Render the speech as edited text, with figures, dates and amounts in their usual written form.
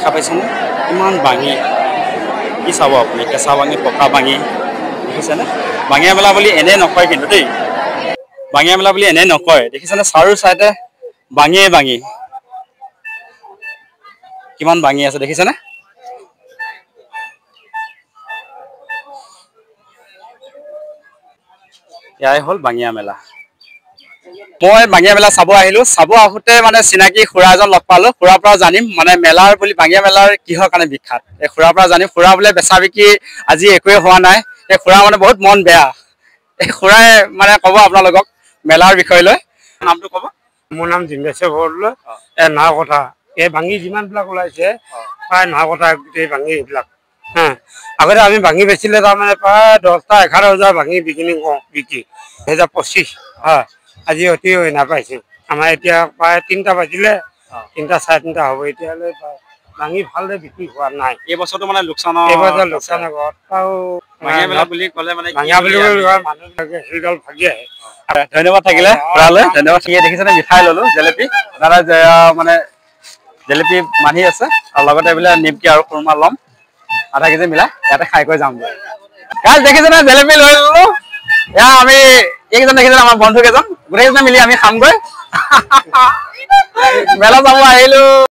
দেখা পাইছেনে ইমান বাঙি কি চাব আপুনি কেঁচা বাঙি পকা বাঙি দেখিছেনে বাঙিয়া মেলা বুলি এনে নকয় কিন্তু দেই বাঙিয়া মেলা বুলি এনে নকয় দেখিছেনে চাৰু চাইতে বাঙিয়ে বাঙি কিমান বাঙি আছে দেখিছেনে ইয়াই হল বাঙিয়া মেলা মই বাঙিয়া মেলা চাব আহিলো চাব আহোতে মানে চিনাকি খুৰা এজন লগ পালো খুৰাৰ পৰা জানিম মানে মেলাৰ বুলি বাঙিয়া মেলাৰ কিহৰ কাৰণে বিখ্যাত এই খুৰাৰ পৰা জানিম খুৰা বোলে বেচা বিক্ৰী আজি একোৱে হোৱা নাই এই খুৰা মানে বহুত মন বেয়া এই খুৰাই মানে ক'ব আপোনালোকক মেলাৰ বিষয় লৈ নামটো ক'ব মোৰ নাম জিন্দেশ্বৰ বৰদলৈ নাও কথা এই বাঙি যিমানবিলাক ওলাইছে প্ৰায় নাও কথা গোটেই বাঙি এইবিলাক আগতে আমি বাঙি বেচিলে তাৰমানে প্ৰায় 10টা 11,000 বাঙি বিক্ৰী 2025 হয় আজি অতি নাপাইছে আমাৰ এতিয়া প্ৰায় 3টা বাজিলে 3টা 3:30 হ'ব এতিয়ালৈ বাঙি ভালদৰে বিক্ৰী হোৱা নাই এই বছৰটো মানে লোকচানৰ এইবছৰ লোকচানৰ ঘৰত আৰু বাঙিয়া মেলা বুলি ক'লে মানে বাঙিয়া বুলি মানুহবিলাকে সেইডাল ভাগি আহে ধন্যবাদ থাকিলে খুৰালৈ ধন্যবাদ থাকিলে দেখিছেনে মিঠাই ল'লো জেলেপি দাদা মানে জেলেপি মানি আছে আৰু লগতে এইবিলাক নিমকি আৰু খুৰমা ল'ম আধা কেজি মিলাই ইয়াতে খাই কৰি যাম গাইজ দেখিছেনে জেলেপি লৈ ল'লো এয়া আমি এইকেইজন দেখিছেনে আমাৰ বন্ধু কেইজন গোটেইকেইজনে মিলি আমি খামগৈ মেলা চাব আহিলো